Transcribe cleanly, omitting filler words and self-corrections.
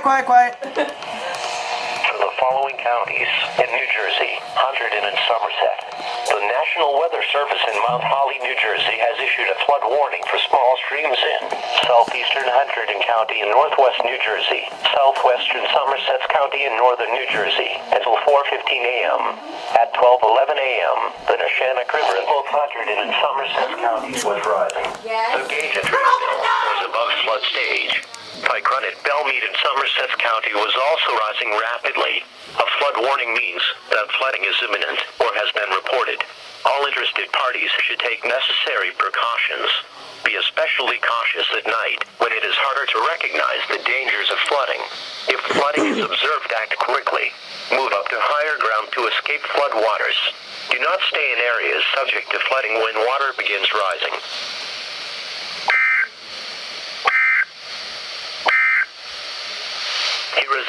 Quiet. For the following counties in New Jersey, Hunterdon and Somerset. The National Weather Service in Mount Holly, New Jersey has issued a flood warning for small streams in southeastern Hunterdon County in northwest New Jersey, southwestern Somerset County in northern New Jersey until 4:15 a.m. At 12:11 a.m., the Neshannock River in both Hunterdon and Somerset counties was rising. The gauge at Trinidad was above flood stage. Pike Run at Belmead in Somerset County was also rising rapidly. A flood warning means that flooding is imminent or has been reported. All interested parties should take necessary precautions. Be especially cautious at night when it is harder to recognize the dangers of flooding. If flooding is observed, act quickly. Move up to higher ground to escape flood waters. Do not stay in areas subject to flooding when water begins rising. Here is